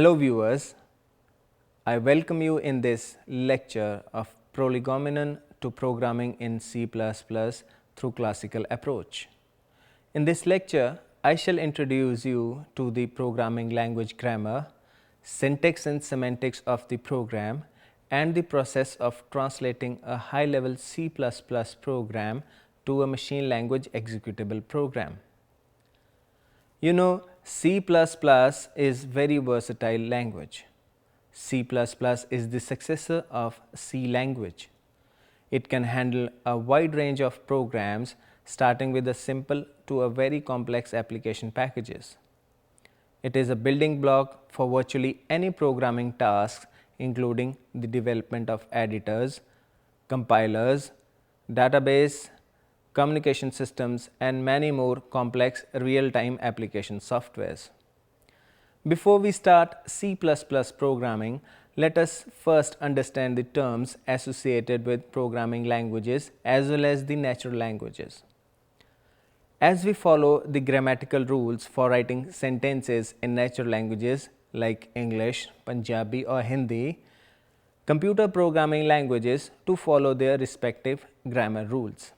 Hello viewers, I welcome you in this lecture of Prolegomenon to programming in C++ through classical approach. In this lecture, I shall introduce you to the programming language grammar, syntax and semantics of the program, and the process of translating a high-level C++ program to a machine language executable program. You know, C++ is very versatile language. C++ is the successor of C language. It can handle a wide range of programs starting with a simple to a very complex application packages. It is a building block for virtually any programming tasks, including the development of editors, compilers, database, communication systems, and many more complex real-time application softwares. Before we start C++ programming, let us first understand the terms associated with programming languages as well as the natural languages. As we follow the grammatical rules for writing sentences in natural languages like English, Punjabi or Hindi, computer programming languages to follow their respective grammar rules.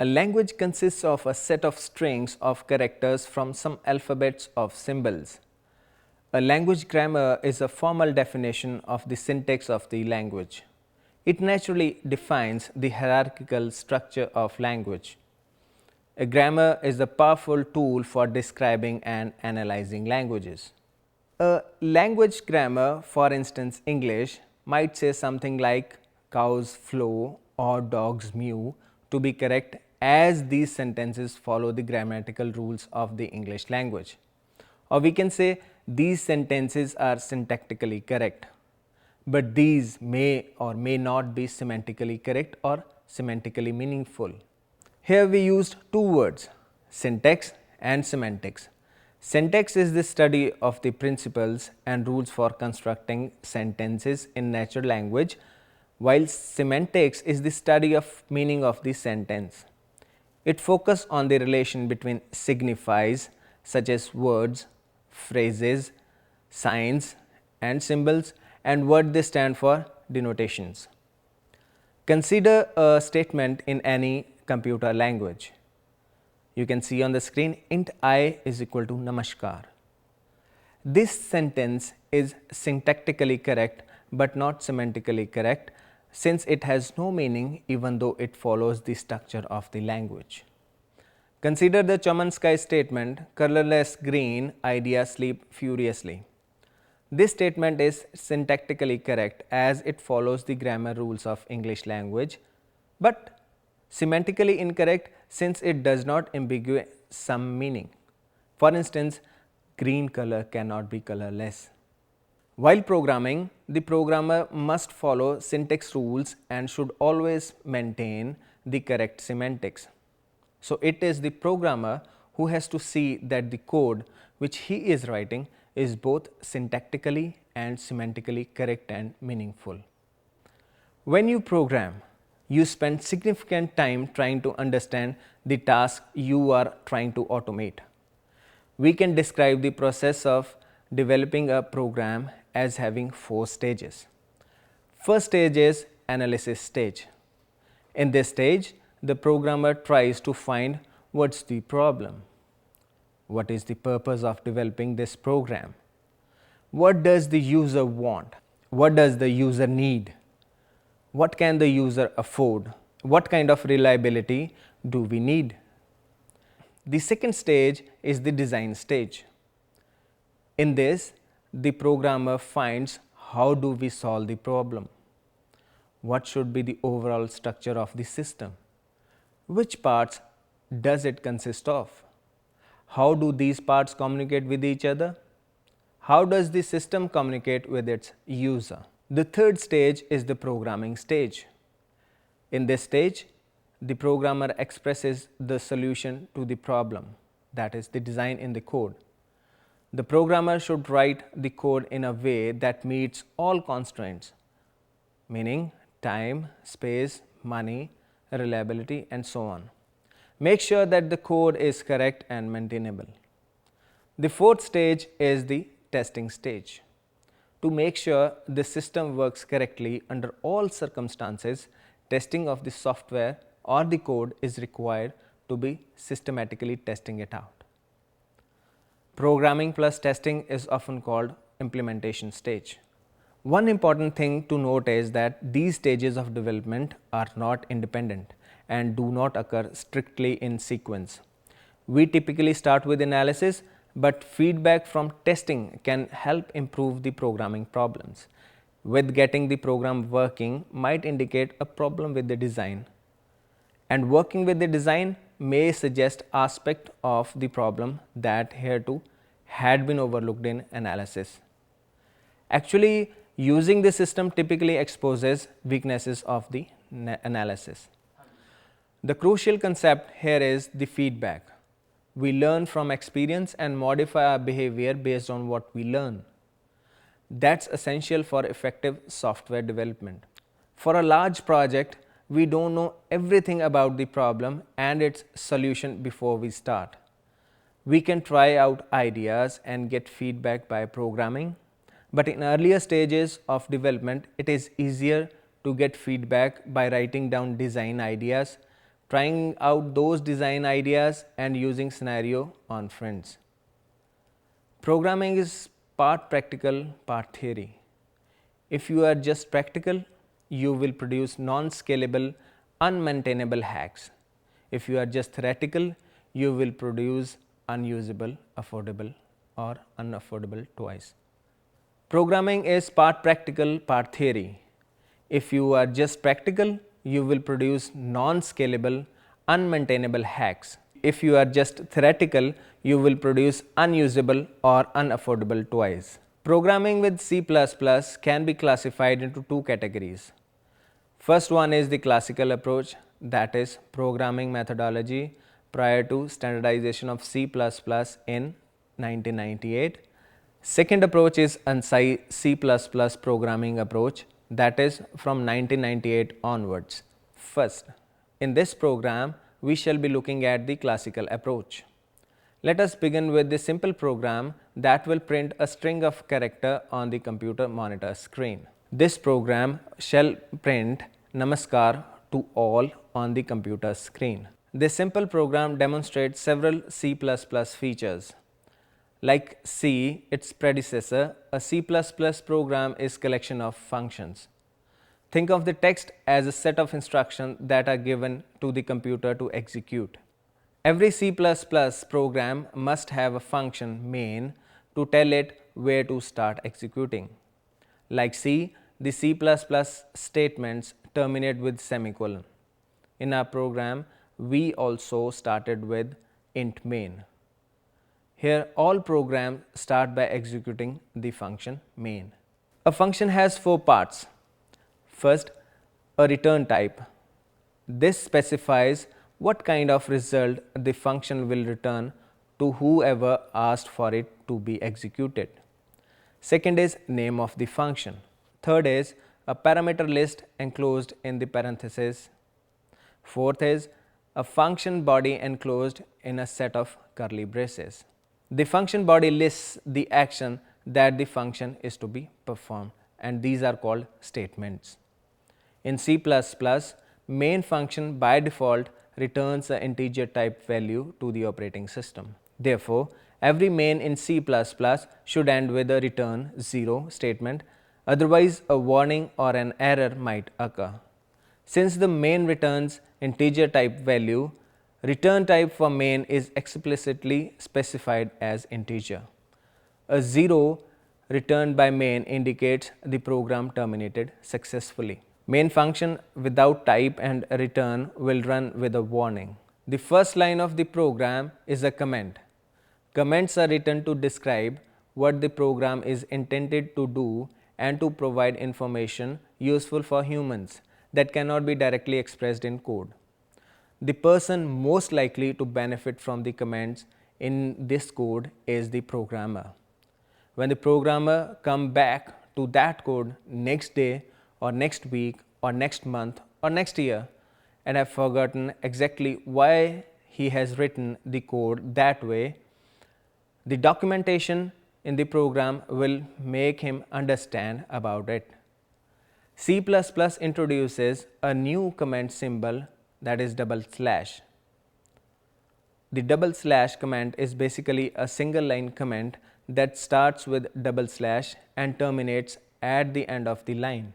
A language consists of a set of strings of characters from some alphabets of symbols. A language grammar is a formal definition of the syntax of the language. It naturally defines the hierarchical structure of language. A grammar is a powerful tool for describing and analyzing languages. A language grammar, for instance English, might say something like cows flow or dogs mew to be correct, as these sentences follow the grammatical rules of the English language. Or we can say these sentences are syntactically correct, but these may or may not be semantically correct or semantically meaningful. Here we used two words, syntax and semantics. Syntax is the study of the principles and rules for constructing sentences in natural language, while semantics is the study of meaning of the sentence. It focuses on the relation between signifiers such as words, phrases, signs and symbols, and what they stand for denotations. Consider a statement in any computer language. You can see on the screen int I is equal to namaskar. This sentence is syntactically correct but not semantically correct, since it has no meaning even though it follows the structure of the language. Consider the Chomsky statement, colorless green ideas sleep furiously. This statement is syntactically correct as it follows the grammar rules of English language, but semantically incorrect since it does not ambiguate some meaning. For instance, green color cannot be colorless. While programming, the programmer must follow syntax rules and should always maintain the correct semantics. So, it is the programmer who has to see that the code which he is writing is both syntactically and semantically correct and meaningful. When you program, you spend significant time trying to understand the task you are trying to automate. We can describe the process of developing a program as having four stages. First stage is analysis stage. In this stage, the programmer tries to find what's the problem, what is the purpose of developing this program, what does the user want, what does the user need, what can the user afford, what kind of reliability do we need. The second stage is the design stage. In this, the programmer finds how do we solve the problem, what should be the overall structure of the system, which parts does it consist of, how do these parts communicate with each other, how does the system communicate with its user. The third stage is the programming stage. In this stage, the programmer expresses the solution to the problem, that is the design in the code. The programmer should write the code in a way that meets all constraints, meaning time, space, money, reliability and so on. Make sure that the code is correct and maintainable. The fourth stage is the testing stage. To make sure the system works correctly under all circumstances, testing of the software or the code is required to be systematically testing it out. Programming plus testing is often called implementation stage. One important thing to note is that these stages of development are not independent and do not occur strictly in sequence. We typically start with analysis, but feedback from testing can help improve the programming problems. With getting the program working might indicate a problem with the design, and working with the design may suggest aspect of the problem that hereto had been overlooked in analysis. Actually, using the system typically exposes weaknesses of the analysis. The crucial concept here is the feedback. We learn from experience and modify our behavior based on what we learn. That's essential for effective software development. For a large project, we don't know everything about the problem and its solution before we start. We can try out ideas and get feedback by programming, but in earlier stages of development, it is easier to get feedback by writing down design ideas, trying out those design ideas and using scenario on friends. Programming is part practical, part theory. If you are just practical, you will produce non-scalable, unmaintainable hacks. If you are just theoretical, you will produce unusable, affordable or unaffordable toys. Programming is part practical, part theory. If you are just practical, you will produce non-scalable, unmaintainable hacks. If you are just theoretical, you will produce unusable or unaffordable toys. Programming with C++ can be classified into two categories. First one is the classical approach, that is programming methodology prior to standardization of C++ in 1998. Second approach is ANSI C++ programming approach, that is from 1998 onwards. First, in this program, we shall be looking at the classical approach. Let us begin with the simple program that will print a string of character on the computer monitor screen. This program shall print Namaskar to all on the computer screen. This simple program demonstrates several C++ features. Like C, its predecessor, a C++ program is collection of functions. Think of the text as a set of instructions that are given to the computer to execute. Every C++ program must have a function main to tell it where to start executing. Like C, the C++ statements terminate with semicolon. In our program, we also started with int main. Here all programs start by executing the function main. A function has four parts. First, a return type. This specifies what kind of result the function will return to whoever asked for it to be executed. Second is name of the function. Third is a parameter list enclosed in the parentheses. Fourth is a function body enclosed in a set of curly braces. The function body lists the action that the function is to be performed, and these are called statements. In C++, main function by default returns an integer type value to the operating system. Therefore, every main in C++ should end with a return 0 statement, otherwise a warning or an error might occur. Since the main returns integer type value, return type for main is explicitly specified as integer. A 0 returned by main indicates the program terminated successfully. Main function without type and return will run with a warning. The first line of the program is a comment. Comments are written to describe what the program is intended to do and to provide information useful for humans that cannot be directly expressed in code. The person most likely to benefit from the comments in this code is the programmer. When the programmer comes back to that code next day or next week or next month or next year and have forgotten exactly why he has written the code that way, the documentation in the program will make him understand about it. C++ introduces a new comment symbol, that is double slash. The double slash command is basically a single line comment that starts with double slash and terminates at the end of the line.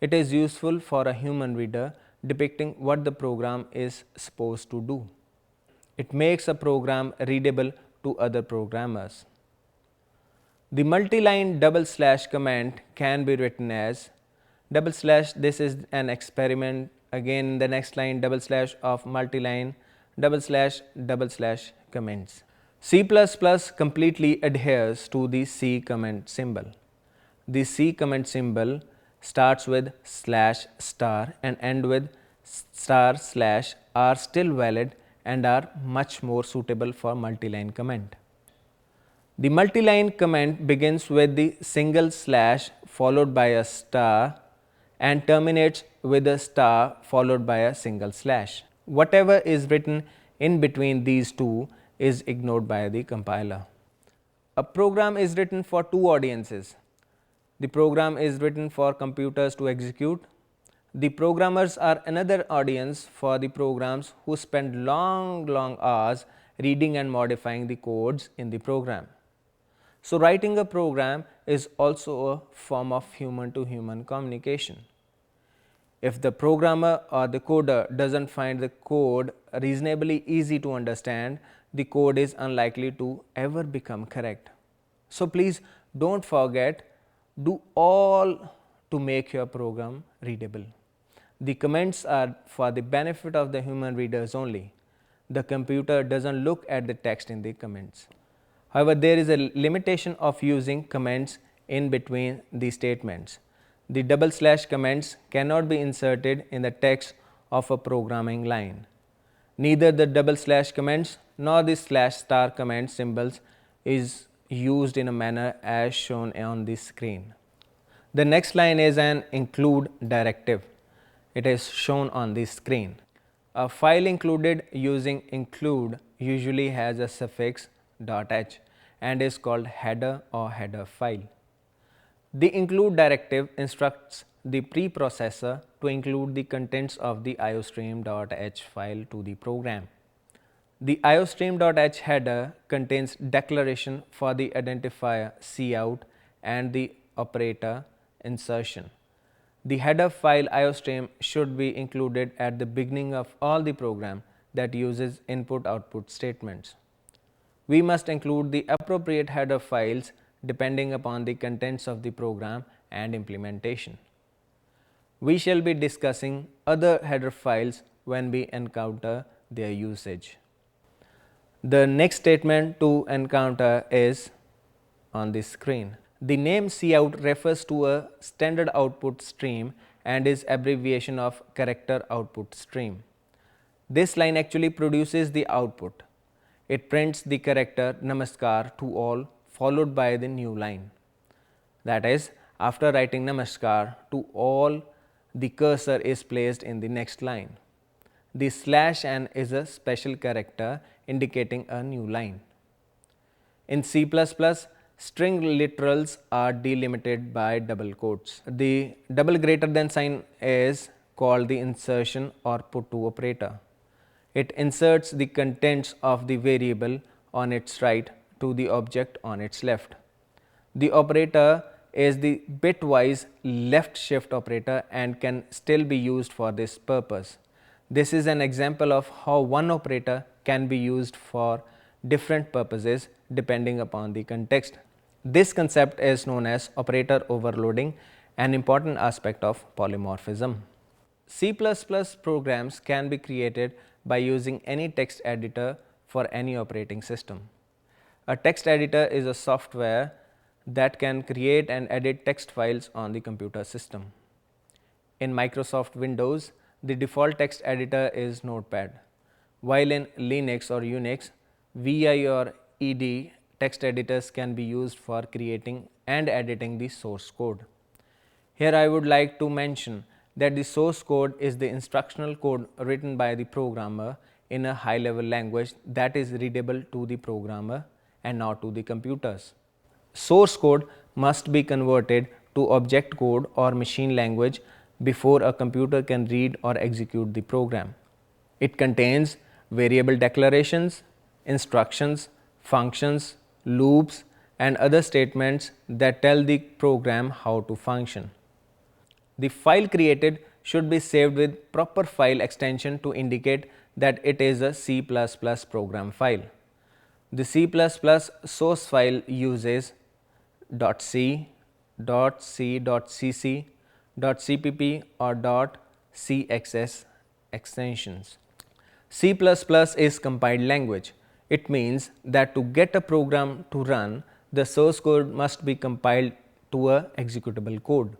It is useful for a human reader depicting what the program is supposed to do. It makes a program readable to other programmers. The multi-line double slash command can be written as double slash, this is an experiment, again the next line double slash of multi-line double slash comments. C++ completely adheres to the C comment symbol. The C comment symbol starts with slash star and end with star slash are still valid and are much more suitable for multi-line comment. The multi-line comment begins with the single slash followed by a star and terminates with a star followed by a single slash. Whatever is written in between these two is ignored by the compiler. A program is written for two audiences. The program is written for computers to execute. The programmers are another audience for the programs who spend long hours reading and modifying the codes in the program. So, writing a program is also a form of human to human communication. If the programmer or the coder doesn't find the code reasonably easy to understand, the code is unlikely to ever become correct. So, please don't forget, do all to make your program readable. The comments are for the benefit of the human readers only. The computer doesn't look at the text in the comments. However, there is a limitation of using comments in between the statements. The double slash comments cannot be inserted in the text of a programming line. Neither the double slash comments nor the slash star comment symbols is used in a manner as shown on the screen. The next line is an include directive. It is shown on the screen. A file included using include usually has a suffix .h and is called header or header file. The include directive instructs the preprocessor to include the contents of the iostream.h file to the program. The iostream.h header contains declaration for the identifier cout and the operator insertion. The header file iostream should be included at the beginning of all the program that uses input-output statements. We must include the appropriate header files depending upon the contents of the program and implementation. We shall be discussing other header files when we encounter their usage. The next statement to encounter is on the screen. The name cout refers to a standard output stream and is abbreviation of character output stream. This line actually produces the output. It prints the character namaskar to all followed by the new line. That is, after writing namaskar to all, the cursor is placed in the next line. The slash n is a special character indicating a new line. In C++, string literals are delimited by double quotes. The double greater than sign is called the insertion or put to operator. It inserts the contents of the variable on its right to the object on its left. The operator is the bitwise left shift operator and can still be used for this purpose. This is an example of how one operator can be used for different purposes depending upon the context. This concept is known as operator overloading, an important aspect of polymorphism. C++ programs can be created by using any text editor for any operating system. A text editor is a software that can create and edit text files on the computer system. In Microsoft Windows, the default text editor is Notepad, while in Linux or Unix, VI or ED text editors can be used for creating and editing the source code. Here I would like to mention that the source code is the instructional code written by the programmer in a high level language that is readable to the programmer and not to the computers. Source code must be converted to object code or machine language before a computer can read or execute the program. It contains variable declarations, instructions, functions, loops, and other statements that tell the program how to function. The file created should be saved with proper file extension to indicate that it is a C++ program file. The C++ source file uses .c, .c.cc, .cpp or .cxs extensions. C++ is compiled language. It means that to get a program to run, the source code must be compiled to a executable code.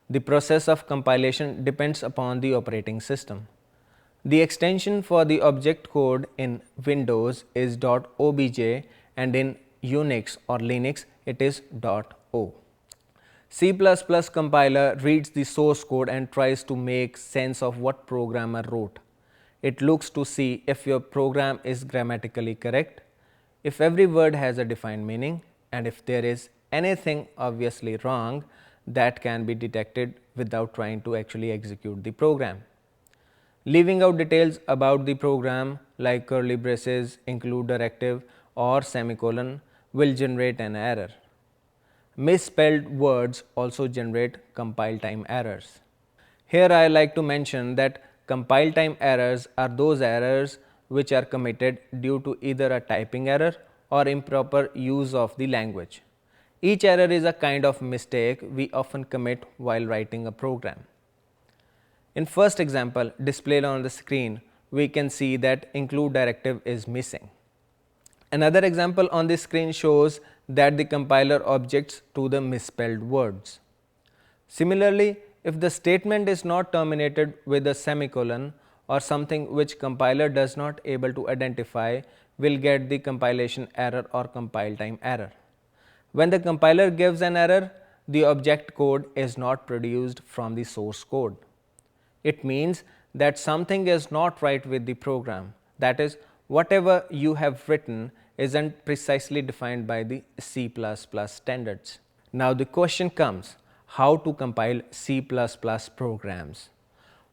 The process of compilation depends upon the operating system. The extension for the object code in Windows is .obj and in Unix or Linux it is .o. C++ compiler reads the source code and tries to make sense of what programmer wrote. It looks to see if your program is grammatically correct, if every word has a defined meaning, and if there is anything obviously wrong that can be detected without trying to actually execute the program. Leaving out details about the program like curly braces, include directive or semicolon will generate an error. Misspelled words also generate compile time errors. Here I like to mention that compile time errors are those errors which are committed due to either a typing error or improper use of the language. Each error is a kind of mistake we often commit while writing a program. In first example displayed on the screen, we can see that include directive is missing. Another example on the screen shows that the compiler objects to the misspelled words. Similarly, if the statement is not terminated with a semicolon or something which compiler does not able to identify, will get the compilation error or compile time error. When the compiler gives an error, the object code is not produced from the source code. It means that something is not right with the program, that is, whatever you have written isn't precisely defined by the C++ standards. Now the question comes, how to compile C++ programs?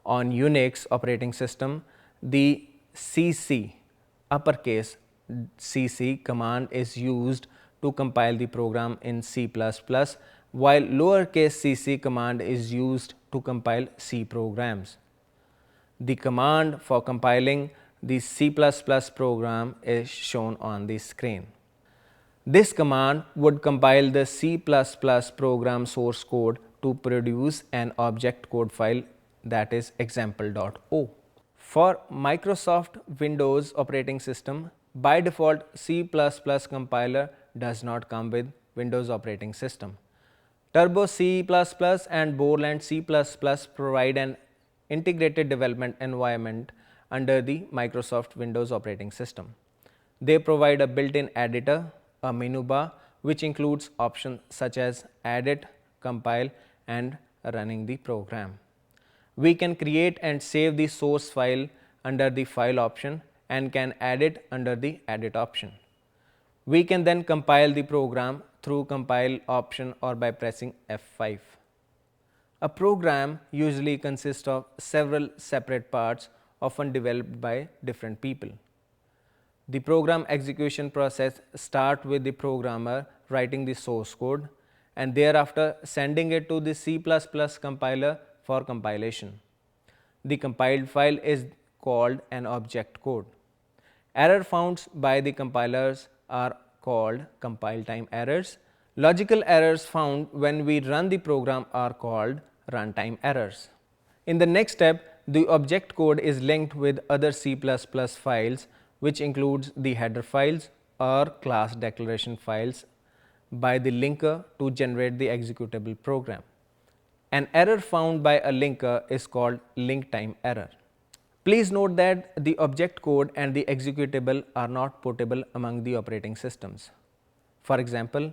On Unix operating system, the cc uppercase cc command is used to compile the program in C++, while lowercase cc command is used to compile C programs. The command for compiling the C++ program is shown on the screen. This command would compile the C++ program source code to produce an object code file, that is example.o. For Microsoft Windows operating system, by default C++ compiler does not come with Windows operating system. Turbo C++ and Borland C++ provide an integrated development environment under the Microsoft Windows operating system. They provide a built-in editor, a menu bar which includes options such as edit, compile and running the program. We can create and save the source file under the file option and can edit under the edit option. We can then compile the program through compile option or by pressing F5. A program usually consists of several separate parts often developed by different people. The program execution process starts with the programmer writing the source code and thereafter sending it to the C++ compiler for compilation. The compiled file is called an object code. Error found by the compilers are called compile time errors. Logical errors found when we run the program are called runtime errors. In the next step, the object code is linked with other C++ files, which includes the header files or class declaration files by the linker to generate the executable program. An error found by a linker is called link time error. Please note that the object code and the executable are not portable among the operating systems. For example,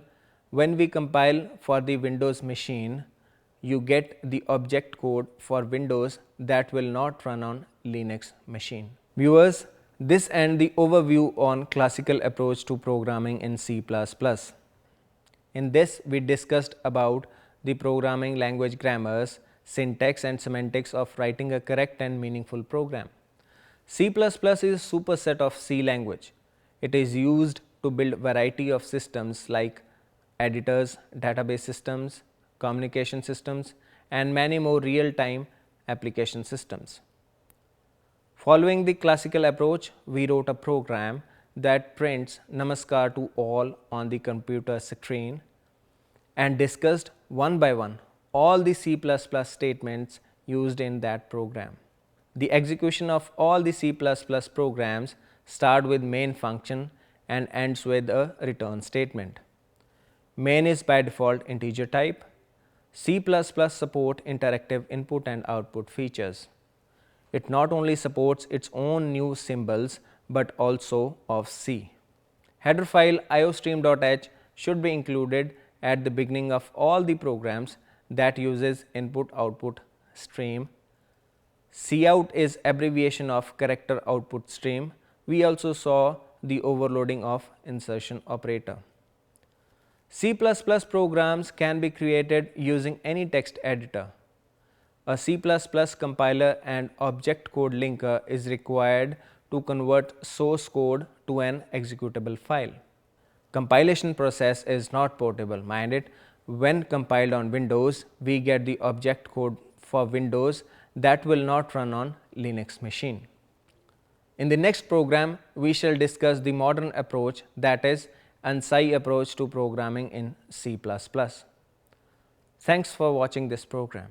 when we compile for the Windows machine, you get the object code for Windows that will not run on Linux machine. Viewers, this ends the overview on classical approach to programming in C++. In this, we discussed about the programming language grammars, syntax and semantics of writing a correct and meaningful program. C++ is a superset of C language. It is used to build variety of systems like editors, database systems, communication systems, and many more real-time application systems. Following the classical approach, we wrote a program that prints Namaskar to all on the computer screen and discussed one by one all the C++ statements used in that program. The execution of all the C++ programs start with main function and ends with a return statement. Main is by default integer type. C++ support interactive input and output features. It not only supports its own new symbols but also of C. Header file iostream.h should be included at the beginning of all the programs that uses input-output stream. Cout is abbreviation of character output stream. We also saw the overloading of insertion operator. C++ programs can be created using any text editor. A C++ compiler and object code linker is required to convert source code to an executable file. Compilation process is not portable. Mind it, when compiled on Windows, we get the object code for Windows that will not run on Linux machine. In the next program, we shall discuss the modern approach, that is ANSI approach to programming in C++. Thanks for watching this program.